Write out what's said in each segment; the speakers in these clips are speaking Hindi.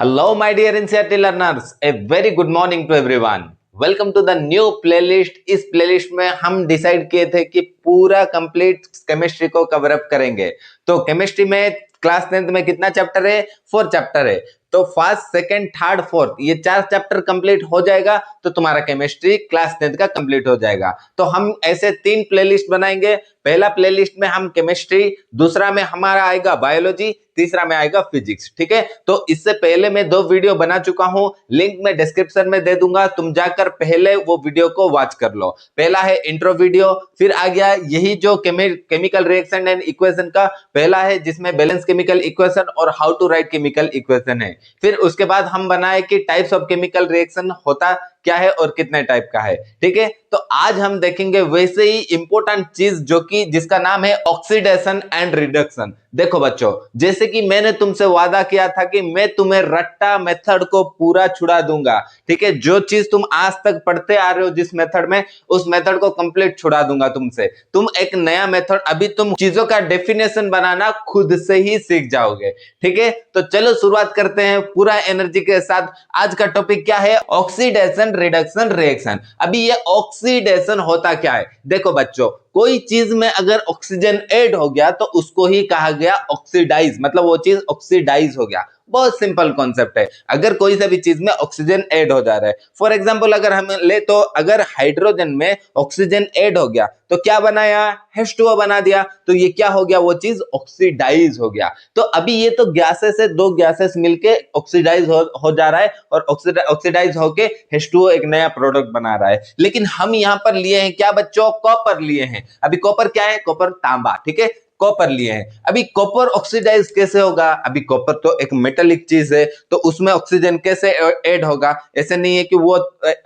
Hello, my dear NCERT learners. A very good morning to everyone. Welcome to the new playlist. इस प्लेलिस्ट में हम डिसाइड किए थे कि पूरा कंप्लीट केमिस्ट्री को कवर अप करेंगे। तो केमिस्ट्री में क्लास 10th में कितना चैप्टर है? 4 चैप्टर है। तो फर्स्ट, सेकंड, थर्ड, फोर्थ ये 4 चैप्टर कंप्लीट हो जाएगा तो तुम्हारा केमिस्ट्री क्लास 10th का कंप्लीट हो जाएगा। तो हम ऐसे 3 प्लेलिस्ट बनाएंगे। पहला प्लेलिस्ट में हम केमिस्ट्री, दूसरा में हमारा आएगा बायोलॉजी, तीसरा में आएगा फिजिक्स। ठीक है, तो इससे पहले मैं 2 वीडियो बना चुका हूं, लिंक मैं डिस्क्रिप्शन में दे दूंगा, तुम जाकर पहले वो वीडियो को वॉच कर लो। पहला है इंट्रो वीडियो, फिर आ गया यही जो केमिकल रिएक्शन एंड इक्वेशन का पहला है जिसमें बैलेंस केमिकल इक्वेशन और how to write chemical equation है। फिर उसके बाद हम बनाए कि टाइप्स ऑफ केमिकल रिएक्शन होता क्या है और कितने टाइप का है। ठीक है, तो आज हम देखेंगे वैसे ही इंपॉर्टेंट चीज जो कि जिसका नाम है ऑक्सीडेशन एंड रिडक्शन। देखो बच्चों, जैसे कि मैंने तुमसे वादा किया था कि मैं तुम्हें रट्टा मेथड को पूरा छुड़ा दूंगा। ठीक है, जो चीज तुम आज तक पढ़ते आ रहे हो जिस मेथड में, उस मेथड को कंप्लीट छुड़ा दूंगा तुमसे। तुम एक नया मेथड, अभी तुम चीजों का डेफिनेशन बनाना खुद से ही सीख जाओगे। ठीक है, तो चलो शुरुआत करते हैं पूरा एनर्जी के साथ। आज का टॉपिक क्या है? Oxidation reduction reaction. अभी ये ऑक्सीडेशन होता क्या है? देखो बच्चों, कोई चीज में अगर ऑक्सीजन ऐड हो गया तो उसको ही कहा गया ऑक्सीडाइज, मतलब वो चीज ऑक्सीडाइज हो गया। बहुत सिंपल कॉन्सेप्ट है। अगर कोई सा भी चीज में ऑक्सीजन ऐड हो जा रहा है, फॉर एग्जांपल अगर हम ले तो अगर हाइड्रोजन में ऑक्सीजन ऐड हो गया तो क्या बनाया? H2O बना दिया। तो ये क्या हो गया? वो चीज ऑक्सीडाइज हो गया। तो अभी ये तो गैसेस है, 2 गैसेस मिलके ऑक्सीडाइज हो जा रहा है और ऑक्सीडाइज होके H2O एक नया प्रोडक्ट बना रहा है। लेकिन हम यहां पर लिए हैं क्या बच्चों? कॉपर लिए हैं। अभी कॉपर क्या है? कॉपर तांबा। ठीक है, कॉपर लिए हैं। अभी कॉपर ऑक्सीडाइज कैसे होगा? अभी कॉपर तो एक मेटालिक चीज है, तो उसमें ऑक्सीजन कैसे ऐड होगा? ऐसे नहीं है कि वो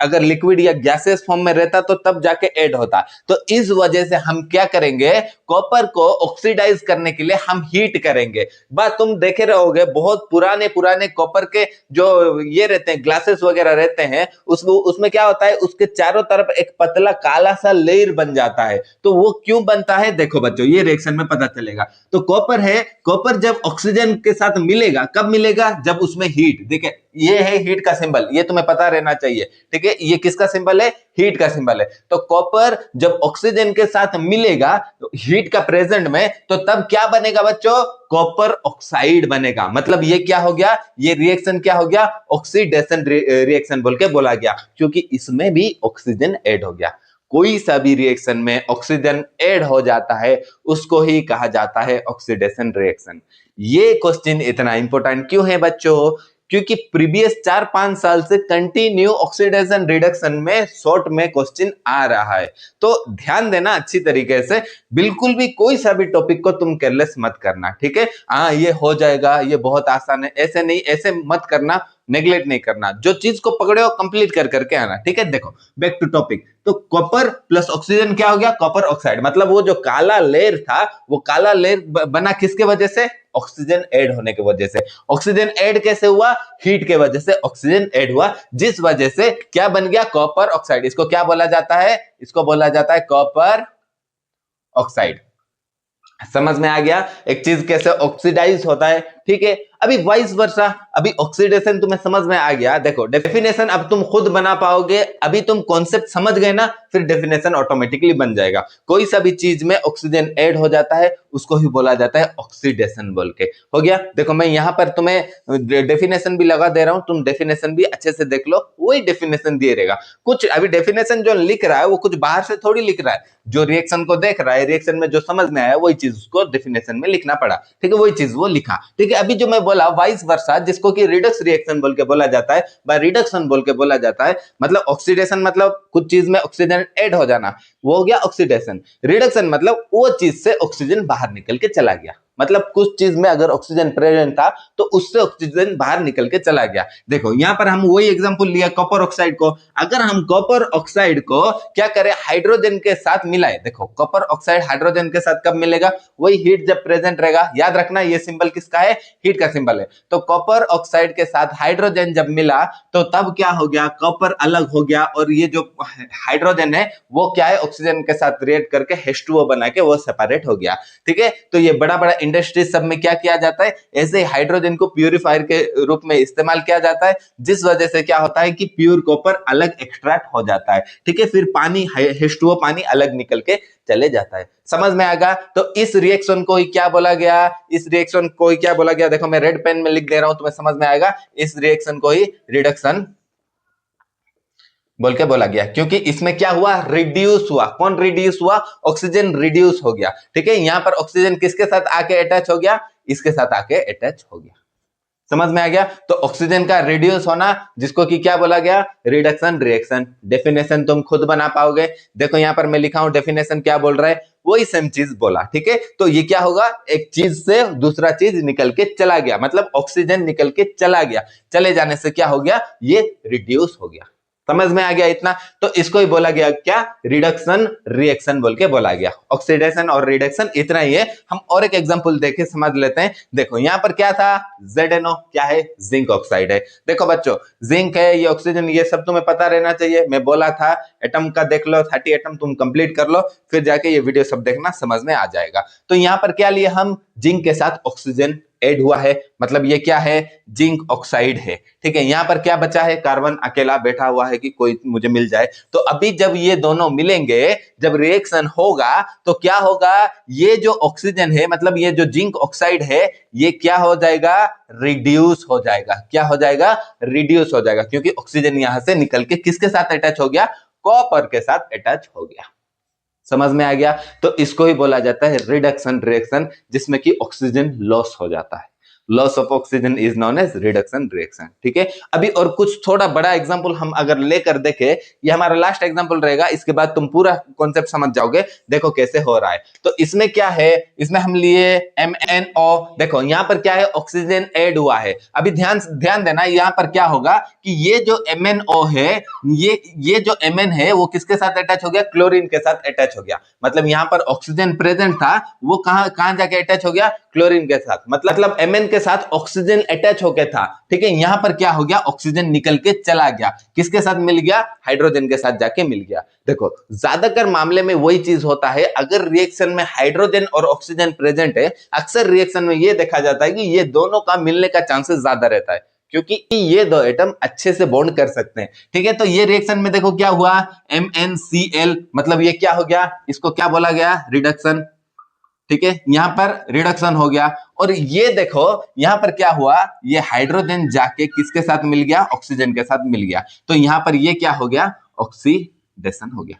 अगर लिक्विड या गैसेस फॉर्म में रहता तो तब जाके ऐड होता। तो इस वजह से हम क्या करेंगे? कॉपर को ऑक्सीडाइज करने के लिए हम हीट करेंगे। बात तुम देखे रहोगे, बहुत पुराने पुराने कॉपर के जो ये रहते हैं, ग्लासेस वगैरह रहते हैं, उसमें क्या होता है? उसके चारों तरफ एक पतला काला सा लेयर बन जाता है। तो वो क्यों बनता है? देखो बच्चों, ये रिएक्शन में पता चलेगा। तो कॉपर है, कॉपर जब ऑक्सीजन के साथ मिलेगा, कब मिलेगा? जब उसमें हीट, देखिए ये है हीट का सिंबल, ये तुम्हें पता रहना चाहिए। ठीक है, ये किसका सिंबल है? हीट का सिंबल है। तो कॉपर जब ऑक्सीजन के साथ मिलेगा तो हीट का प्रेजेंट में, तो तब क्या बनेगा बच्चों? कॉपर ऑक्साइड बनेगा। मतलब ये क्या हो गया? ये रिएक्शन क्या हो गया? ऑक्सीडेशन रिएक्शन बोल के बोला गया, क्योंकि इसमें भी ऑक्सीजन ऐड हो गया। कोई सा भी रिएक्शन में ऑक्सीजन ऐड हो जाता है उसको ही कहा जाता है ऑक्सीडेशन रिएक्शन। ये क्वेश्चन इतना इंपॉर्टेंट क्यों है बच्चों? क्योंकि प्रीवियस 4-5 साल से कंटिन्यू ऑक्सीडेशन रिडक्शन में शॉर्ट में क्वेश्चन आ रहा है। तो ध्यान देना अच्छी तरीके से, बिल्कुल भी कोई सा भी टॉपिक को तुम केयरलेस मत करना। ठीक है, हाँ ये हो जाएगा, ये बहुत आसान है, ऐसे नहीं, ऐसे मत करना, नेग्लेक्ट नहीं करना। जो चीज को पकड़े हो कंप्लीट कर करके आना। ठीक है, देखो बैक टू टॉपिक। तो कॉपर प्लस ऑक्सीजन क्या हो गया? Copper oxide. मतलब वो जो काला लेयर था, वो काला लेयर बना किसके वजह से? ऑक्सीजन ऐड होने की वजह से। ऑक्सीजन ऐड कैसे हुआ? हीट के वजह से ऑक्सीजन ऐड हुआ, जिस वजह से क्या बन गया? Copper oxide. इसको क्या बोला जाता है? इसको बोला जाता है कॉपर ऑक्साइड। समझ में आ गया एक चीज कैसे ऑक्सीडाइज होता है। ठीक है, अभी वाइस वर्सा, अभी ऑक्सीडेशन तुम्हें समझ में आ गया। देखो डेफिनेशन अब तुम खुद बना पाओगे। अभी तुम कॉन्सेप्ट समझ गए ना, फिर डेफिनेशन ऑटोमेटिकली बन जाएगा। कोई सा भी चीज में ऑक्सीजन ऐड हो जाता है उसको ही बोला जाता है ऑक्सीडेशन बोल के। हो गया। देखो मैं यहां पर तुम्हें डेफिनेशन भी लगा दे रहा हूं, तुम डेफिनेशन भी अच्छे से देख लो, वही डेफिनेशन दिए रहेगा। कुछ अभी डेफिनेशन जो लिख रहा है वो कुछ बाहर से थोड़ी लिख रहा है, जो रिएक्शन को देख रहा है, रिएक्शन में जो समझ में आया वही चीज उसको डेफिनेशन में लिखना पड़ा। ठीक है, वही चीज वो लिखा। ठीक है, अभी जो मैं बोला वाइस वर्सा, जिसको कि रिडक्स रिएक्शन बोल के बोला जाता है, बाय रिडक्शन बोल के बोला जाता है। मतलब ऑक्सीडेशन मतलब कुछ चीज में ऑक्सीजन ऐड हो जाना, वो हो गया ऑक्सीडेशन। रिडक्शन मतलब वो चीज से ऑक्सीजन बाहर निकल के चला गया। मतलब कुछ चीज में अगर ऑक्सीजन प्रेजेंट था तो उससे ऑक्सीजन बाहर निकल के चला गया। देखो यहां पर हम वही एग्जांपल लिया कॉपर ऑक्साइड को। अगर हम कॉपर ऑक्साइड को क्या करें? हाइड्रोजन के साथ मिलाए। देखो कॉपर ऑक्साइड हाइड्रोजन के साथ कब मिलेगा? वही हीट जब प्रेजेंट रहेगा। याद रखना ये सिंबल किसका है? हीट का सिंबल है। तो कॉपर ऑक्साइड के साथ हाइड्रोजन जब मिला तो तब क्या हो गया? कॉपर अलग हो गया और ये जो हाइड्रोजन है वो क्या है? ऑक्सीजन के साथ रिएक्ट करके H2O बना के वो सेपरेट हो गया। ठीक है, तो ये बड़ा बड़ा इंडस्ट्रीज सब में क्या किया जाता है, ऐसे हाइड्रोजन को प्यूरिफायर के रूप में इस्तेमाल किया जाता है, जिस वजह से क्या होता है कि प्योर कॉपर अलग एक्सट्रैक्ट हो जाता है। ठीक है, फिर पानी H2O पानी अलग निकल के चले जाता है। समझ में आएगा? तो इस रिएक्शन को ही क्या बोला गया, इस रिएक्शन को ही क्या बोला गया, देखो मैं रेड पेन में लिख दे रहा हूं, तुम्हें समझ में आएगा। इस रिएक्शन को ही रिडक्शन बोल के बोला गया, क्योंकि इसमें क्या हुआ, रिड्यूस हुआ। कौन रिड्यूस हुआ? ऑक्सीजन रिड्यूस हो गया। ठीक है, यहां पर ऑक्सीजन किसके साथ आके अटैच हो गया, इसके साथ आके अटैच हो गया। समझ में आ गया? तो ऑक्सीजन का रिड्यूस होना, जिसको कि क्या बोला गया, रिडक्शन रिएक्शन। डेफिनेशन तुम खुद बना पाओगे। देखो यहां पर मैं लिखा हूं डेफिनेशन क्या बोल रहा है, वही सेम चीज बोला। ठीक है, तो ये क्या होगा, एक चीज से दूसरा चीज निकल के चला गया, मतलब ऑक्सीजन निकल के चला गया। चले जाने से क्या हो गया, ये रिड्यूस हो गया। समझ में आ गया इतना? तो इसको ही बोला गया क्या, रिडक्शन रिएक्शन बोल के बोला गया। ऑक्सीडेशन और रिडक्शन इतना ही है। हम और एक एग्जांपल देखे समझ लेते हैं। देखो यहां पर क्या था, ZnO क्या है, जिंक ऑक्साइड है। देखो बच्चों, जिंक है, ये ऑक्सीजन, ये सब तुम्हें पता रहना चाहिए। मैं बोला था एटम का देख लो, 30 एटम तुम कंप्लीट कर लो, फिर जाके ये वीडियो सब देखना, समझ में आ जाएगा। तो यहां पर क्या लिए हम, जिंक के साथ ऑक्सीजन ऐड हुआ है, मतलब ये क्या है, जिंक ऑक्साइड है। ठीक है, यहां पर क्या बचा है, कार्बन अकेला बैठा हुआ है कि कोई मुझे मिल जाए। तो अभी जब ये दोनों मिलेंगे, जब रिएक्शन होगा, तो क्या होगा, ये जो ऑक्सीजन है, मतलब ये जो जिंक ऑक्साइड है, ये क्या हो जाएगा, रिड्यूस हो जाएगा। क्या हो जाएगा, रिड्यूस हो जाएगा, क्योंकि ऑक्सीजन यहां से निकल के किसके साथ अटैच हो गया, कॉपर के साथ अटैच हो गया। समझ में आ गया? तो इसको ही बोला जाता है रिडक्शन रिएक्शन, जिसमें कि ऑक्सीजन लॉस हो जाता है। Loss of oxygen is known as reduction reaction. ठीक है, अभी और कुछ थोड़ा बड़ा एग्जांपल हम अगर लेकर देखें, ये हमारा लास्ट एग्जांपल रहेगा, इसके बाद तुम पूरा कॉन्सेप्ट समझ जाओगे। देखो कैसे हो रहा है। तो इसमें क्या है, इसमें हम लिए MnO। देखो यहां पर क्या है, ऑक्सीजन ऐड हुआ है। अभी ध्यान ध्यान देना, यहां पर क्या होगा कि ये जो MnO है, ये जो Mn है, वो किसके साथ अटैच हो गया, क्लोरीन के साथ अटैच हो गया। मतलब यहां पर ऑक्सीजन प्रेजेंट था, वो कहां जाके अटैच हो गया, क्लोरीन के साथ। मतलब Mn के साथ ऑक्सीजन अटैच हो गया था। ठीक है, यहां पर क्या हो गया, ऑक्सीजन निकल के चला गया, किसके साथ मिल गया, हाइड्रोजन के साथ जाके मिल गया। देखो ज्यादातर मामले में वही चीज होता है, अगर रिएक्शन में हाइड्रोजन और ऑक्सीजन प्रेजेंट है, अक्सर रिएक्शन में यह देखा जाता है कि ये दोनों का मिलने का चांसेस ज्यादा रहता है, क्योंकि ये दो एटम अच्छे से बॉन्ड कर सकते हैं। ठीक है, तो ये रिएक्शन में देखो क्या हुआ, MnCl, मतलब ये क्या हो गया, इसको क्या बोला गया, रिडक्शन। ठीक है, यहां पर रिडक्शन हो गया। और ये देखो यहां पर क्या हुआ, ये हाइड्रोजन जाके किसके साथ मिल गया, ऑक्सीजन के साथ मिल गया। तो यहां पर ये क्या हो गया, ऑक्सीडेशन हो गया।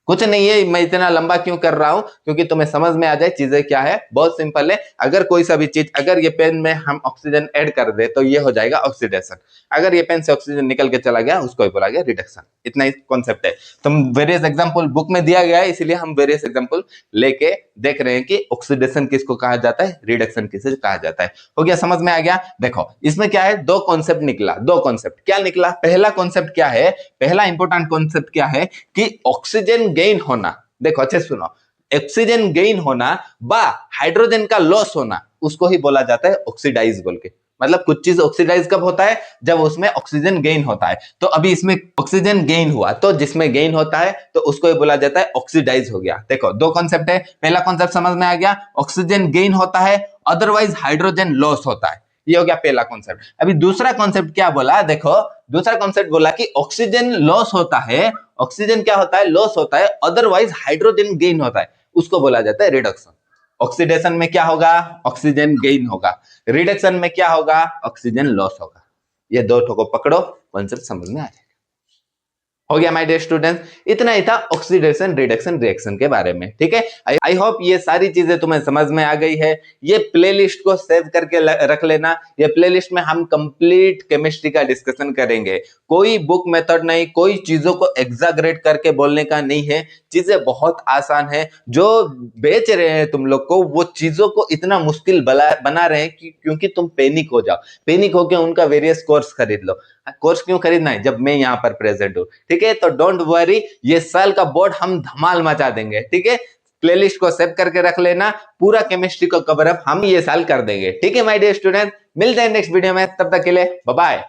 कुछ नहीं है, मैं इतना लंबा क्यों कर रहा हूं, क्योंकि तुम्हें समझ में आ जाए चीजें क्या है। बहुत सिंपल है, अगर कोई सा भी चीज, अगर ये पेन में हम ऑक्सीजन ऐड कर दे तो ये हो जाएगा ऑक्सीडेशन। अगर ये पेन से ऑक्सीजन निकल के चला गया, उसको ही बोला गया रिडक्शन। इतना ही कॉन्सेप्ट है। तुम वेरियस एग्जांपल बुक में दिया गया है, इसलिए हम वेरियस एग्जांपल लेके देख रहे हैं कि ऑक्सीडेशन किसको कहा जाता है, रिडक्शन किसे कहा जाता है। हो गया, समझ में आ गया? देखो इसमें क्या है, दो कॉन्सेप्ट निकला। दो कॉन्सेप्ट क्या निकला, पहला कॉन्सेप्ट क्या है, पहला इंपॉर्टेंट कॉन्सेप्ट क्या है कि ऑक्सीजन गेन होना। देखो अच्छे सुनो, ऑक्सीजन गेन होना बा हाइड्रोजन का लॉस होना, उसको ही बोला जाता है ऑक्सीडाइज बोल के। मतलब कुछ चीज ऑक्सीडाइज कब होता है, जब उसमें ऑक्सीजन गेन होता है। तो अभी इसमें ऑक्सीजन गेन हुआ, तो जिसमें गेन होता है तो उसको ही बोला जाता है ऑक्सीडाइज हो गया। देखो दो कॉन्सेप्ट है, पहला कॉन्सेप्ट समझ में आ गया, ऑक्सीजन गेन होता है, अदरवाइज हाइड्रोजन लॉस होता है। ये हो गया पहला कॉन्सेप्ट। अभी दूसरा कॉन्सेप्ट क्या बोला, देखो दूसरा कॉन्सेप्ट बोला कि ऑक्सीजन लॉस होता है, ऑक्सीजन क्या होता है, लॉस होता है, अदरवाइज हाइड्रोजन गेन होता है, उसको बोला जाता है रिडक्शन। ऑक्सीडेशन में क्या होगा, ऑक्सीजन गेन होगा, रिडक्शन में क्या होगा, ऑक्सीजन लॉस होगा। ये दो ठो को पकड़ो, कॉन्सेप्ट समझ में आ जाएगा। हो गया माय डियर स्टूडेंट्स, इतना ही था ऑक्सीडेशन रिडक्शन रिएक्शन के बारे में। ठीक है, आई होप ये सारी चीजें तुम्हें समझ में आ गई है। ये प्लेलिस्ट को सेव करके रख लेना। ये प्लेलिस्ट में हम कंप्लीट केमिस्ट्री का डिस्कशन करेंगे। कोई बुक मेथड नहीं, कोई चीजों को एग्जैगरेट करके बोलने का नहीं है। चीजें बहुत आसान है। जो बेच रहे हैं तुम लोग को, वो चीजों को इतना मुश्किल बना रहे हैं क्योंकि तुम पैनिक हो जाओ। पैनिक होकर उनका वेरियस कोर्स खरीद लो। कोर्स क्यों खरीदना है जब मैं यहाँ पर प्रेजेंट हूँ। ठीक है, तो डोंट वरी, ये साल का बोर्ड हम धमाल मचा देंगे। ठीक है, प्लेलिस्ट को सेव करके रख लेना, पूरा केमिस्ट्री को कवर अप हम ये साल कर देंगे। ठीक है माय डियर स्टूडेंट, मिलते हैं नेक्स्ट वीडियो में, तब तक के लिए बाय बाय।